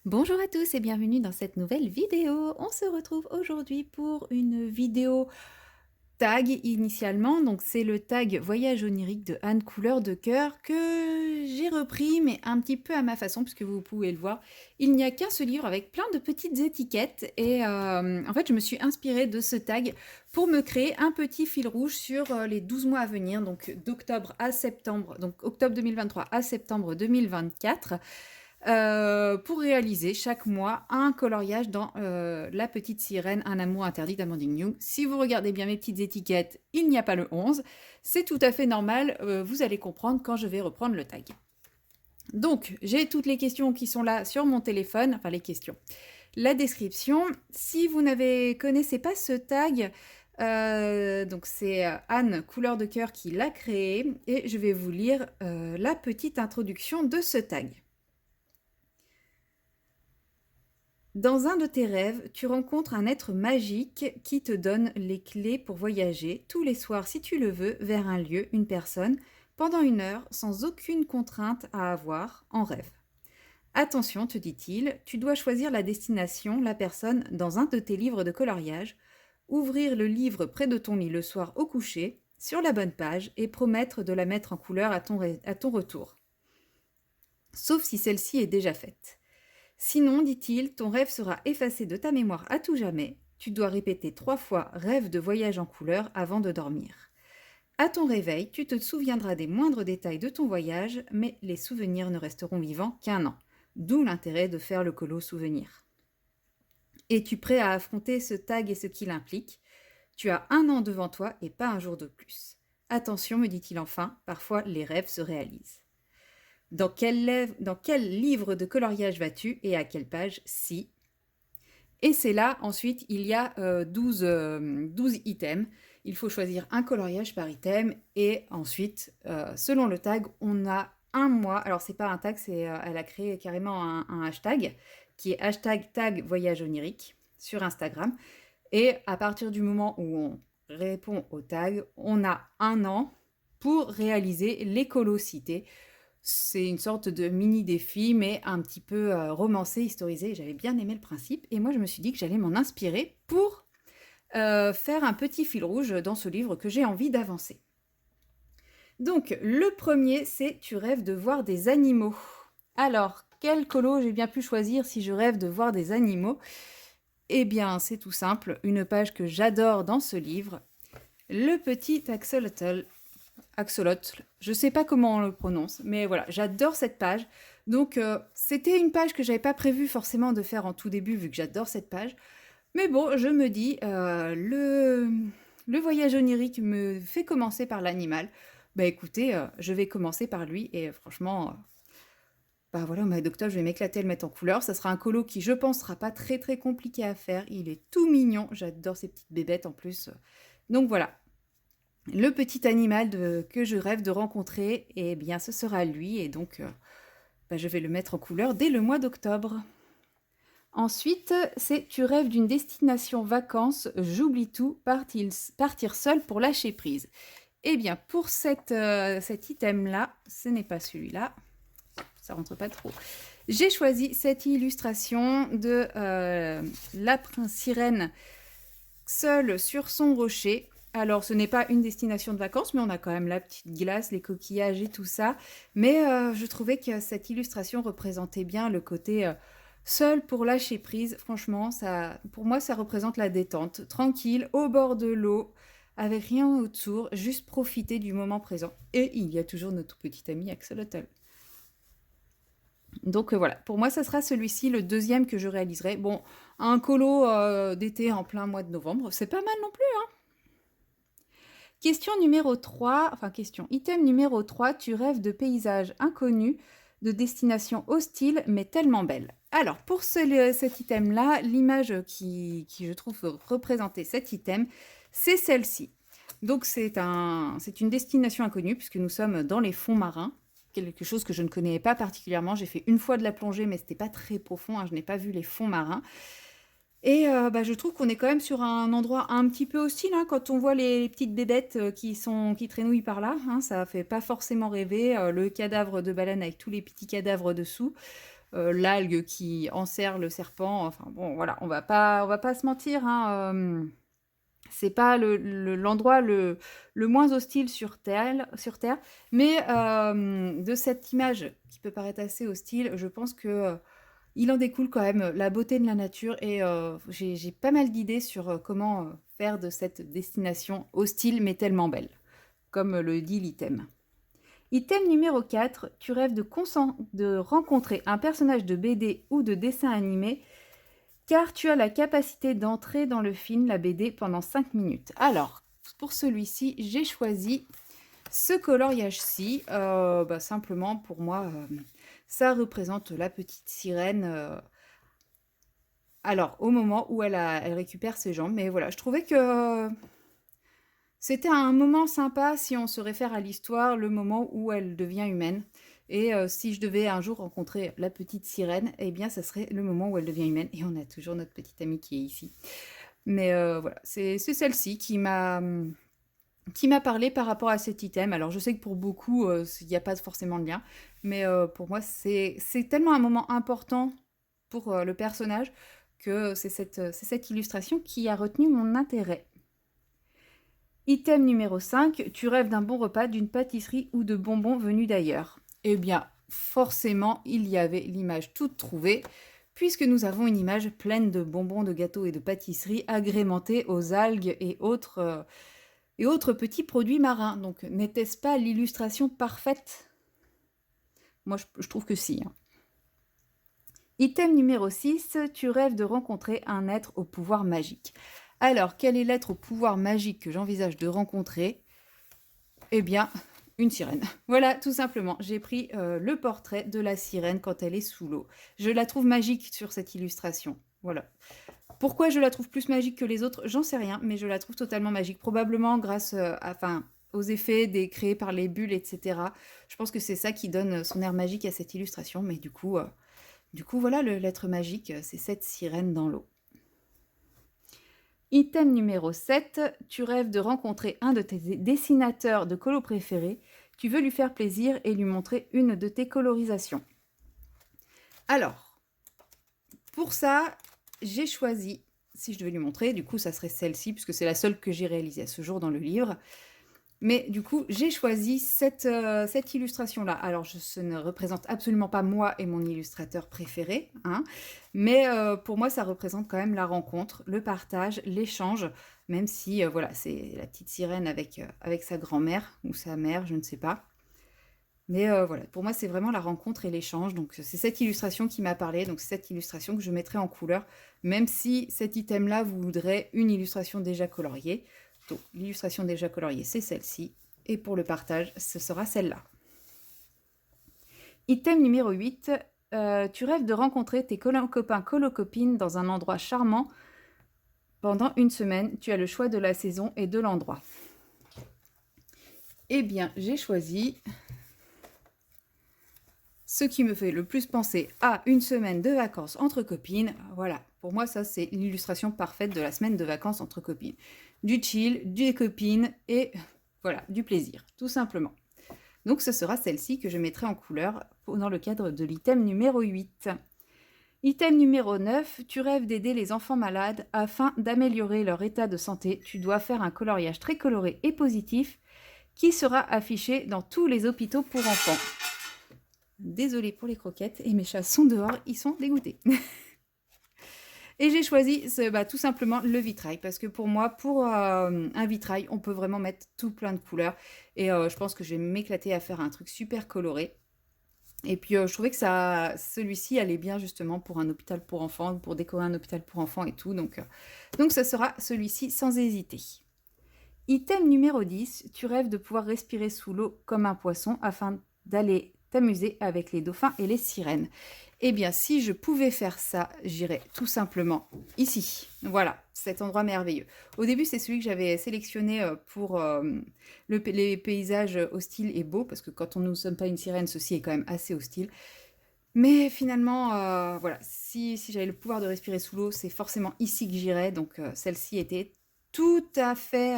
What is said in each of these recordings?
Bonjour à tous et bienvenue dans cette nouvelle vidéo. On se retrouve aujourd'hui pour une vidéo tag initialement. Donc c'est le tag Voyage onirique de Anne Couleur de Cœur que j'ai repris mais un petit peu à ma façon puisque vous pouvez le voir. Il n'y a qu'un seul livre avec plein de petites étiquettes et en fait je me suis inspirée de ce tag pour me créer un petit fil rouge sur les 12 mois à venir, donc d'octobre à septembre, donc octobre 2023 à septembre 2024. Pour réaliser chaque mois un coloriage dans La Petite Sirène, un amour interdit d'Amandine Young. Si vous regardez bien mes petites étiquettes, il n'y a pas le 11. C'est tout à fait normal, vous allez comprendre quand je vais reprendre le tag. Donc, j'ai toutes les questions qui sont là sur mon téléphone, enfin les questions. La description, si vous ne connaissez pas ce tag, donc c'est Anne Couleur de Cœur qui l'a créé et je vais vous lire la petite introduction de ce tag. Dans un de tes rêves, tu rencontres un être magique qui te donne les clés pour voyager tous les soirs, si tu le veux, vers un lieu, une personne, pendant 1 heure, sans aucune contrainte à avoir, en rêve. Attention, te dit-il, tu dois choisir la destination, la personne, dans un de tes livres de coloriage, ouvrir le livre près de ton lit le soir au coucher, sur la bonne page, et promettre de la mettre en couleur à ton retour. Sauf si celle-ci est déjà faite. Sinon, dit-il, ton rêve sera effacé de ta mémoire à tout jamais. Tu dois répéter 3 fois rêve de voyage en couleur avant de dormir. À ton réveil, tu te souviendras des moindres détails de ton voyage, mais les souvenirs ne resteront vivants qu'1 an. D'où l'intérêt de faire le colo souvenir. Es-tu prêt à affronter ce tag et ce qu'il implique? Tu as 1 an devant toi et pas un jour de plus. Attention, me dit-il enfin, parfois les rêves se réalisent. Dans quel livre de coloriage vas-tu et à quelle page? Si. Et c'est là, ensuite, il y a 12 items. Il faut choisir un coloriage par item. Et ensuite, selon le tag, on a un mois. Alors, c'est pas un tag, elle a créé carrément un hashtag qui est hashtag tag voyage onirique sur Instagram. Et à partir du moment où on répond au tag, on a 1 an pour réaliser l'écolo cités. C'est une sorte de mini défi, mais un petit peu romancé, historisé. J'avais bien aimé le principe. Et moi, je me suis dit que j'allais m'en inspirer pour faire un petit fil rouge dans ce livre que j'ai envie d'avancer. Donc, le premier, c'est Tu rêves de voir des animaux. Alors, quel colo j'ai bien pu choisir si je rêve de voir des animaux? Eh bien, c'est tout simple, une page que j'adore dans ce livre, le petit axolotl. Axolotl, je sais pas comment on le prononce, mais voilà, j'adore cette page. Donc, c'était une page que j'avais pas prévu forcément de faire en tout début, vu que j'adore cette page. Mais bon, je me dis, le voyage onirique me fait commencer par l'animal. Bah écoutez, je vais commencer par lui, et franchement, bah voilà, au mois d'octobre, je vais m'éclater à le mettre en couleur. Ça sera un colo qui, je pense, sera pas très très compliqué à faire. Il est tout mignon, j'adore ces petites bébêtes en plus. Donc voilà, le petit animal que je rêve de rencontrer, eh bien ce sera lui, et donc bah, je vais le mettre en couleur dès le mois d'octobre. Ensuite, c'est Tu rêves d'une destination vacances, j'oublie tout, partir seul pour lâcher prise. Eh bien, pour cet item-là, ce n'est pas celui-là, ça rentre pas trop. J'ai choisi cette illustration de la sirène seule sur son rocher. Alors, ce n'est pas une destination de vacances, mais on a quand même la petite glace, les coquillages et tout ça. Mais je trouvais que cette illustration représentait bien le côté seul pour lâcher prise. Franchement, ça, pour moi, ça représente la détente. Tranquille, au bord de l'eau, avec rien autour, juste profiter du moment présent. Et il y a toujours notre petit ami Axolotl. Donc voilà, pour moi, ça sera celui-ci, le deuxième que je réaliserai. Bon, un colo d'été en plein mois de novembre, c'est pas mal non plus, hein. Question numéro 3, enfin question, item numéro 3, tu rêves de paysages inconnus, de destinations hostiles mais tellement belles. Alors pour cet item-là, l'image qui je trouve représenter cet item, c'est celle-ci. Donc c'est une destination inconnue puisque nous sommes dans les fonds marins, quelque chose que je ne connais pas particulièrement. J'ai fait une fois de la plongée mais c'était pas très profond, hein, je n'ai pas vu les fonds marins. Et bah, je trouve qu'on est quand même sur un endroit un petit peu hostile, hein, quand on voit les petites bébêtes qui traînouillent par là, hein, ça fait pas forcément rêver. Le cadavre de baleine avec tous les petits cadavres dessous. l'algue qui enserre le serpent. Enfin bon, voilà, on va pas se mentir, hein, c'est pas l'endroit le moins hostile sur terre, mais de cette image qui peut paraître assez hostile, je pense que, il en découle quand même la beauté de la nature et j'ai pas mal d'idées sur, comment, faire de cette destination hostile mais tellement belle, comme le dit l'item. Item numéro 4, tu rêves de rencontrer un personnage de BD ou de dessin animé car tu as la capacité d'entrer dans le film, la BD, pendant 5 minutes. Alors, pour celui-ci, j'ai choisi ce coloriage-ci. Simplement, pour moi, ça représente la petite sirène. Alors, au moment où elle récupère ses jambes. Mais voilà, je trouvais que c'était un moment sympa si on se réfère à l'histoire, le moment où elle devient humaine. Et si je devais un jour rencontrer la petite sirène, eh bien, ça serait le moment où elle devient humaine. Et on a toujours notre petite amie qui est ici. Mais voilà, c'est celle-ci qui m'a parlé par rapport à cet item. Alors, je sais que pour beaucoup, il n'y a pas forcément de lien. Mais pour moi, c'est tellement un moment important pour le personnage que c'est cette illustration qui a retenu mon intérêt. Item numéro 5, tu rêves d'un bon repas, d'une pâtisserie ou de bonbons venus d'ailleurs. Eh bien, forcément, il y avait l'image toute trouvée, puisque nous avons une image pleine de bonbons, de gâteaux et de pâtisseries agrémentées aux algues et autres petits produits marins. Donc, n'était-ce pas l'illustration parfaite? Moi, je trouve que si, hein. Item numéro 6, tu rêves de rencontrer un être au pouvoir magique. Alors, quel est l'être au pouvoir magique que j'envisage de rencontrer? Eh bien, une sirène. Voilà, tout simplement. J'ai pris le portrait de la sirène quand elle est sous l'eau. Je la trouve magique sur cette illustration. Voilà. Pourquoi je la trouve plus magique que les autres? J'en sais rien, mais je la trouve totalement magique. Probablement grâce aux effets créés par les bulles, etc. Je pense que c'est ça qui donne son air magique à cette illustration. Mais du coup voilà, l'être magique, c'est cette sirène dans l'eau. Item numéro 7, tu rêves de rencontrer un de tes dessinateurs de colo préférés. Tu veux lui faire plaisir et lui montrer une de tes colorisations. Alors, pour ça, j'ai choisi, si je devais lui montrer, du coup ça serait celle-ci, puisque c'est la seule que j'ai réalisée à ce jour dans le livre. Mais du coup, j'ai choisi cette illustration-là. Alors, ce ne représente absolument pas moi et mon illustrateur préféré, hein, mais pour moi, ça représente quand même la rencontre, le partage, l'échange, même si, voilà, c'est la petite sirène avec sa grand-mère ou sa mère, je ne sais pas. Mais voilà, pour moi, c'est vraiment la rencontre et l'échange. Donc, c'est cette illustration qui m'a parlé. Donc, c'est cette illustration que je mettrai en couleur, même si cet item-là vous voudrait une illustration déjà coloriée. Donc, l'illustration déjà coloriée, c'est celle-ci. Et pour le partage, ce sera celle-là. Item numéro 8. Tu rêves de rencontrer tes copains, copines dans un endroit charmant. Pendant une semaine, tu as le choix de la saison et de l'endroit. Eh bien, j'ai choisi ce qui me fait le plus penser à une semaine de vacances entre copines. Voilà, pour moi, ça, c'est l'illustration parfaite de la semaine de vacances entre copines. Du chill, des copines et voilà, du plaisir, tout simplement. Donc, ce sera celle-ci que je mettrai en couleur dans le cadre de l'item numéro 8. Item numéro 9, tu rêves d'aider les enfants malades afin d'améliorer leur état de santé. Tu dois faire un coloriage très coloré et positif qui sera affiché dans tous les hôpitaux pour enfants. Désolée pour les croquettes, et mes chats sont dehors, ils sont dégoûtés. Et j'ai choisi tout simplement le vitrail, parce que pour moi, pour un vitrail, on peut vraiment mettre tout plein de couleurs. Et je pense que je vais m'éclater à faire un truc super coloré. Et puis je trouvais que celui-ci allait bien justement pour un hôpital pour enfants, pour décorer un hôpital pour enfants et tout. Donc ce sera celui-ci sans hésiter. Item numéro 10, tu rêves de pouvoir respirer sous l'eau comme un poisson afin d'aller t'amuser avec les dauphins et les sirènes. Eh bien, si je pouvais faire ça, j'irais tout simplement ici. Voilà, cet endroit merveilleux. Au début, c'est celui que j'avais sélectionné pour les paysages hostiles et beaux, parce que quand on ne sommes pas une sirène, ceci est quand même assez hostile. Mais finalement, voilà, si j'avais le pouvoir de respirer sous l'eau, c'est forcément ici que j'irais. Donc, celle-ci était tout à fait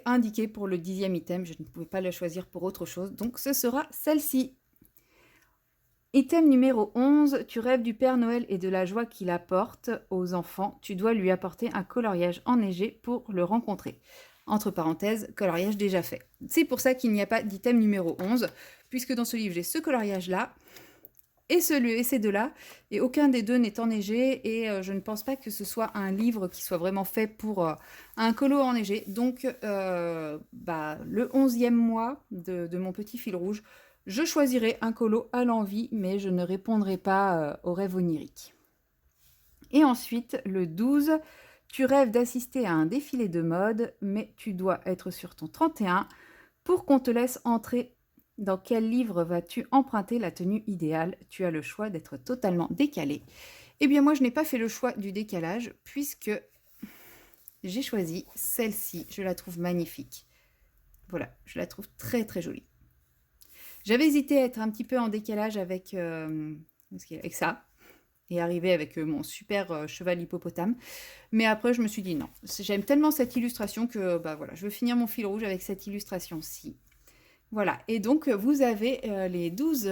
indiquée pour le 10e item. Je ne pouvais pas la choisir pour autre chose. Donc, ce sera celle-ci. Item numéro 11, tu rêves du Père Noël et de la joie qu'il apporte aux enfants. Tu dois lui apporter un coloriage enneigé pour le rencontrer. Entre parenthèses, coloriage déjà fait. C'est pour ça qu'il n'y a pas d'item numéro 11, puisque dans ce livre, j'ai ce coloriage-là, et ces deux-là, et aucun des deux n'est enneigé, et je ne pense pas que ce soit un livre qui soit vraiment fait pour un colo enneigé. Donc, le 11e mois de mon petit fil rouge, je choisirai un colo à l'envie, mais je ne répondrai pas aux rêves oniriques. Et ensuite, le 12, tu rêves d'assister à un défilé de mode, mais tu dois être sur ton 31 pour qu'on te laisse entrer. Dans quel livre vas-tu emprunter la tenue idéale? Tu as le choix d'être totalement décalé. Eh bien, moi, je n'ai pas fait le choix du décalage, puisque j'ai choisi celle-ci. Je la trouve magnifique. Voilà, je la trouve très très jolie. J'avais hésité à être un petit peu en décalage avec ça, et arriver avec mon super cheval hippopotame. Mais après, je me suis dit non. J'aime tellement cette illustration que voilà, je veux finir mon fil rouge avec cette illustration-ci. Voilà, et donc vous avez les 12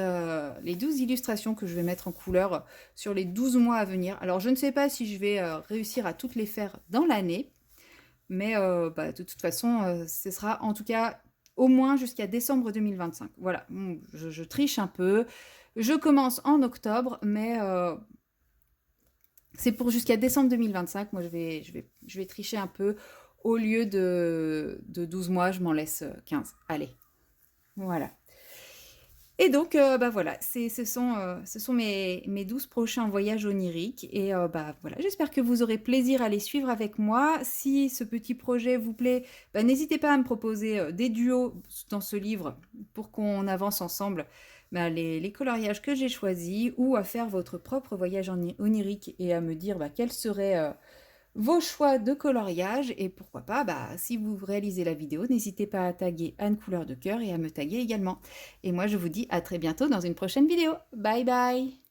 illustrations que je vais mettre en couleur sur les 12 mois à venir. Alors, je ne sais pas si je vais réussir à toutes les faire dans l'année, mais de toute façon, ce sera en tout cas au moins jusqu'à décembre 2025. Voilà, je triche un peu. Je commence en octobre, mais c'est pour jusqu'à décembre 2025. Moi, je vais tricher un peu. Au lieu de 12 mois, je m'en laisse 15. Allez, voilà. Et donc, voilà, ce sont mes 12 prochains voyages oniriques. Et voilà, j'espère que vous aurez plaisir à les suivre avec moi. Si ce petit projet vous plaît, n'hésitez pas à me proposer des duos dans ce livre pour qu'on avance ensemble les coloriages que j'ai choisis, ou à faire votre propre voyage onirique et à me dire quels seraient vos choix de coloriage. Et pourquoi pas, si vous réalisez la vidéo, n'hésitez pas à taguer Anne Couleur de Cœur et à me taguer également. Et moi, je vous dis à très bientôt dans une prochaine vidéo. Bye bye!